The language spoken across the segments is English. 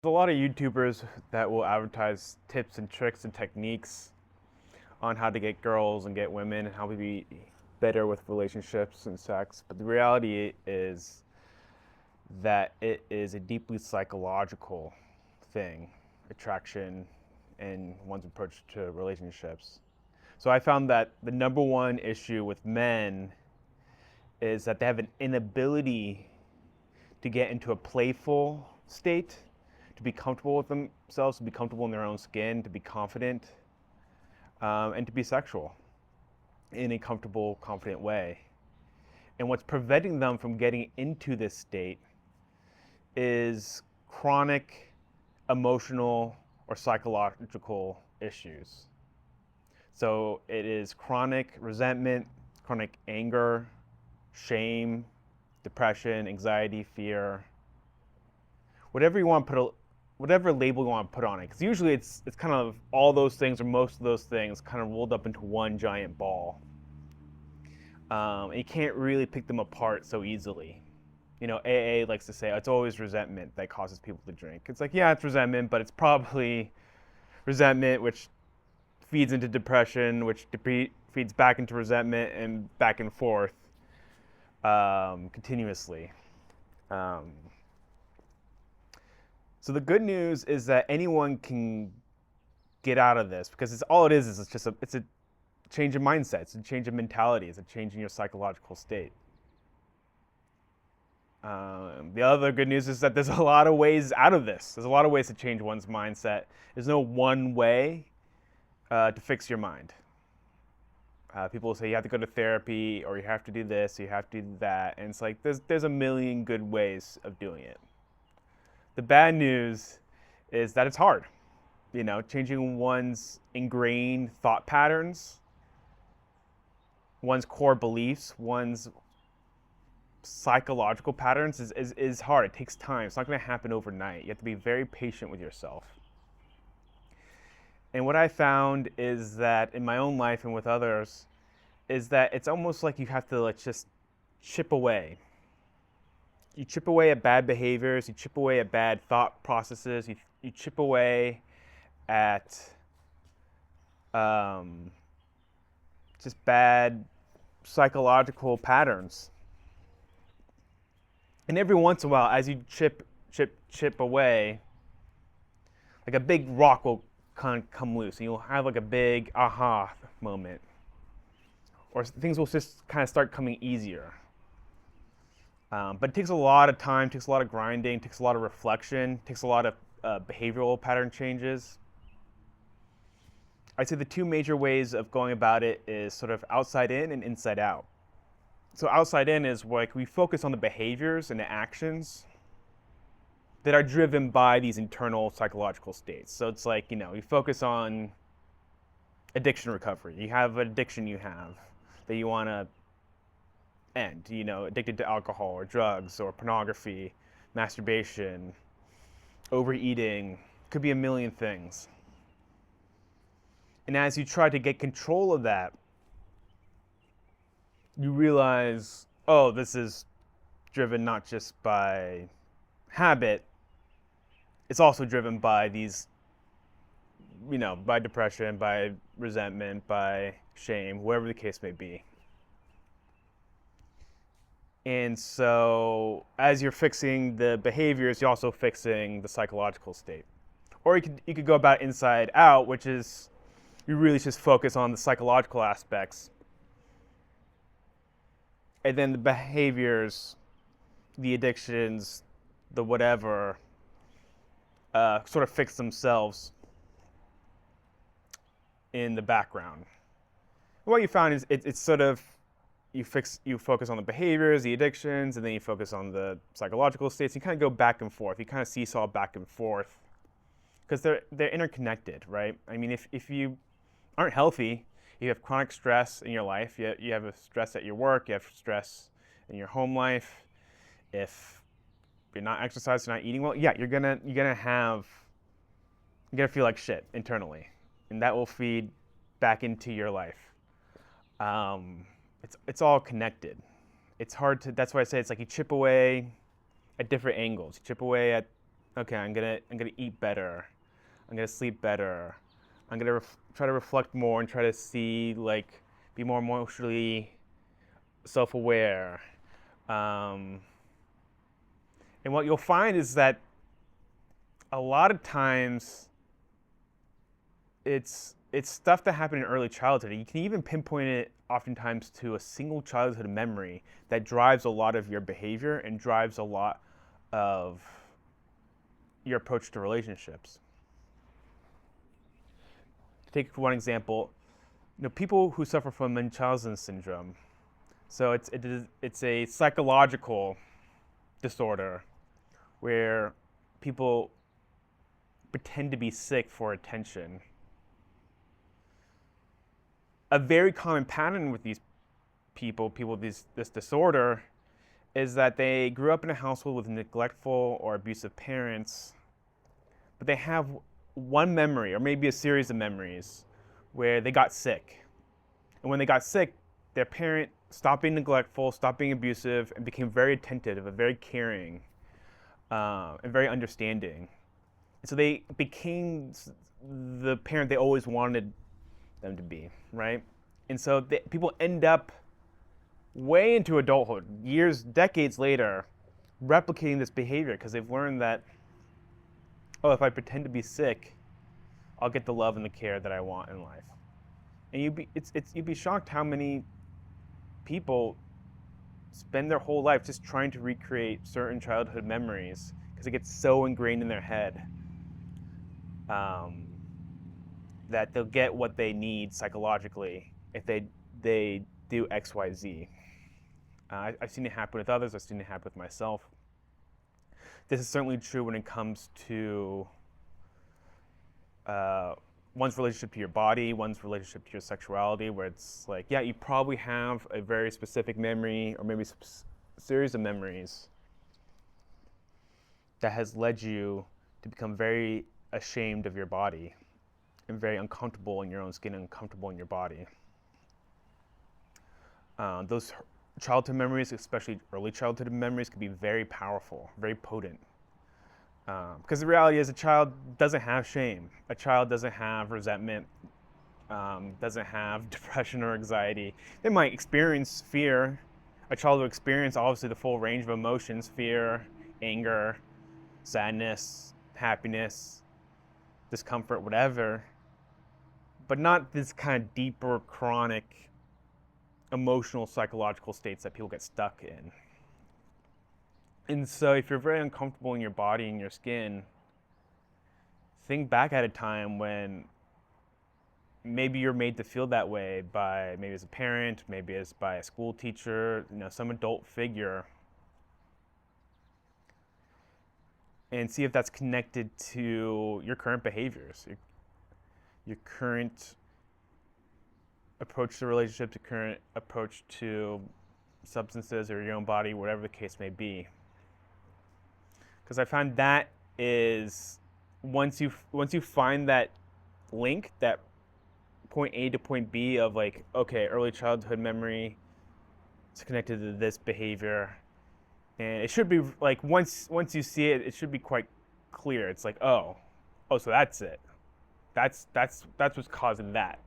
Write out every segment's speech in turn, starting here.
There's a lot of YouTubers that will advertise tips and tricks and techniques on how to get girls and get women and how to be better with relationships and sex. But the reality is that it is a deeply psychological thing, attraction and one's approach to relationships. So I found that the number one issue with men is that they have an inability to get into a playful state, to be comfortable with themselves, to be comfortable in their own skin, to be confident, and to be sexual in a comfortable, confident way. And what's preventing them from getting into this state is chronic emotional or psychological issues. So it is chronic resentment, chronic anger, shame, depression, anxiety, fear, whatever you want to put, whatever label you want to put on it. Because usually it's kind of all those things or most of those things kind of rolled up into one giant ball. And you can't really pick them apart so easily. You know, AA likes to say it's always resentment that causes people to drink. It's like, yeah, it's resentment, but it's probably resentment which feeds into depression, which feeds back into resentment and back and forth continuously. Um, so the good news is that anyone can get out of this because it's all it is it's just it's a change of mindset, it's a change of mentality, it's a change in your psychological state. The other good news is that there's a lot of ways out of this. There's a lot of ways to change one's mindset. There's no one way to fix your mind. People will say you have to go to therapy, or you have to do this, or you have to do that, and it's like there's a million good ways of doing it. The bad news is that it's hard. You know, changing one's ingrained thought patterns, one's core beliefs, one's psychological patterns is hard. It takes time. It's not going to happen overnight. You have to be very patient with yourself. And what I found is that in my own life and with others, is that it's almost like you have to like just chip away. You chip away at bad behaviors, you chip away at bad thought processes, you chip away at um, just bad psychological patterns. And every once in a while, as you chip away, like a big rock will kind of come loose, and you'll have like a big aha moment, or things will just kind of start coming easier. But it takes a lot of time, takes a lot of grinding, takes a lot of reflection, takes a lot of behavioral pattern changes. I'd say the two major ways of going about it is sort of outside in and inside out. So outside in is like we focus on the behaviors and the actions that are driven by these internal psychological states. So it's like, you know, you focus on addiction recovery. You have an addiction you have that you want to end, you know, addicted to alcohol or drugs or pornography, masturbation, overeating, could be a million things. And as you try to get control of that, you realize, oh, this is driven not just by habit, it's also driven by these, you know, by depression, by resentment, by shame, whatever the case may be. And so as you're fixing the behaviors, you're also fixing the psychological state. Or you could go about inside out, which is you really just focus on the psychological aspects. And then the behaviors, the addictions, the whatever, sort of fix themselves in the background. What you found is it's sort of you focus on the behaviors, the addictions, and then you focus on the psychological states. You kind of go back and forth. You kind of seesaw back and forth because they're interconnected, right? I mean, if you aren't healthy, you have chronic stress in your life. You have a stress at your work. You have stress in your home life. If you're not exercising, not eating well, yeah, you're gonna feel like shit internally, and that will feed back into your life. It's all connected. It's hard to. That's why I say it's like you chip away at different angles. You chip away at okay, I'm gonna eat better, I'm gonna sleep better, I'm gonna try to reflect more and try to see like be more emotionally self-aware. Um, and what you'll find is that a lot of times it's stuff that happened in early childhood. You can even pinpoint it oftentimes to a single childhood memory that drives a lot of your behavior and drives a lot of your approach to relationships. To take one example, people who suffer from Munchausen syndrome. So it's a psychological disorder where people pretend to be sick for attention. A very common pattern with these people with this disorder, is that they grew up in a household with neglectful or abusive parents, but they have one memory or maybe a series of memories where they got sick. And when they got sick, their parent stopped being neglectful, stopped being abusive, and became very attentive and very caring and very understanding. And so they became the parent they always wanted them to be, right? And so people end up way into adulthood, years, decades later, replicating this behavior because they've learned that, oh, if I pretend to be sick, I'll get the love and the care that I want in life. And you'd be shocked how many people spend their whole life just trying to recreate certain childhood memories because it gets so ingrained in their head um, that they'll get what they need psychologically if they do X, Y, Z. I've seen it happen with others. I've seen it happen with myself. This is certainly true when it comes to one's relationship to your body, one's relationship to your sexuality, where it's like, yeah, you probably have a very specific memory or maybe a series of memories that has led you to become very ashamed of your body and very uncomfortable in your own skin and uncomfortable in your body. Those childhood memories, especially early childhood memories, can be very powerful, very potent. Because the reality is, a child doesn't have shame. A child doesn't have resentment, doesn't have depression or anxiety. They might experience fear. A child will experience, obviously, the full range of emotions: fear, anger, sadness, happiness, discomfort, whatever. But not this kind of deeper, chronic, emotional, psychological states that people get stuck in. And so if you're very uncomfortable in your body and your skin, think back at a time when maybe you're made to feel that way by maybe as a parent, maybe as by a school teacher, some adult figure, and see if that's connected to your current behaviors, your current approach to relationships, your current approach to substances or your own body, whatever the case may be. Because I found that is once you find that link, that point A to point B of like, okay, early childhood memory is connected to this behavior, and it should be like once you see it, it should be quite clear. It's like, oh, so that's it. That's what's causing that.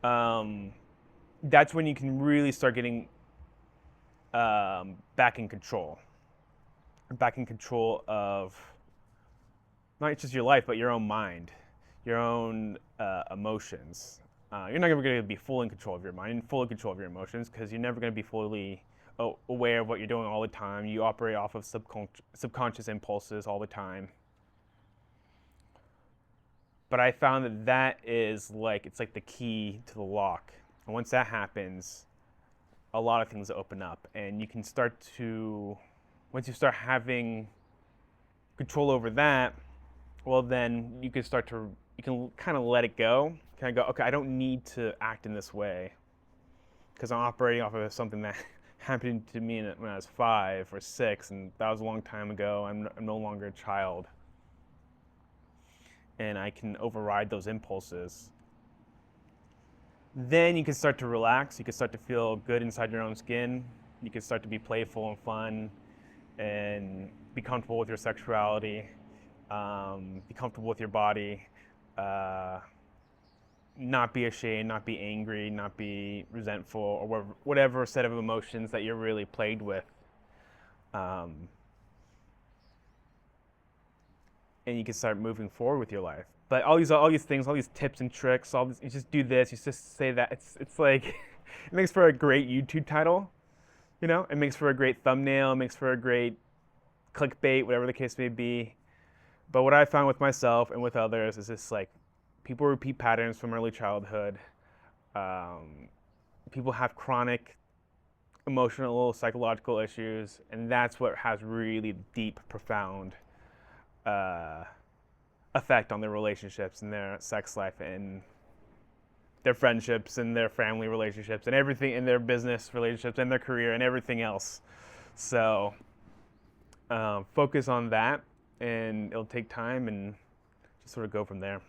That's when you can really start getting back in control of not just your life, but your own mind, your own emotions. You're not ever going to be fully in control of your mind and fully control of your emotions because you're never going to be fully aware of what you're doing all the time. You operate off of subconscious impulses all the time. But I found that is like, it's like the key to the lock. And once that happens, a lot of things open up, and you can start to, once you start having control over that, well, then you can kind of let it go. Kind of go, okay, I don't need to act in this way because I'm operating off of something that happened to me when I was 5 or 6, and that was a long time ago. I'm no longer a child, and I can override those impulses. Then you can start to relax. You can start to feel good inside your own skin. You can start to be playful and fun and be comfortable with your sexuality, be comfortable with your body, uh, not be ashamed, not be angry, not be resentful, or whatever set of emotions that you're really plagued with. Um, and you can start moving forward with your life. But all these things, all these tips and tricks, all this, you just do this, you just say that. It's like it makes for a great YouTube title, you know. It makes for a great thumbnail, it makes for a great clickbait, whatever the case may be. But what I found with myself and with others is just like people repeat patterns from early childhood. Um, People have chronic emotional, psychological issues, and that's what has really deep, profound uh, effect on their relationships and their sex life and their friendships and their family relationships and everything in their business relationships and their career and everything else. So focus on that, and it'll take time, and just sort of go from there.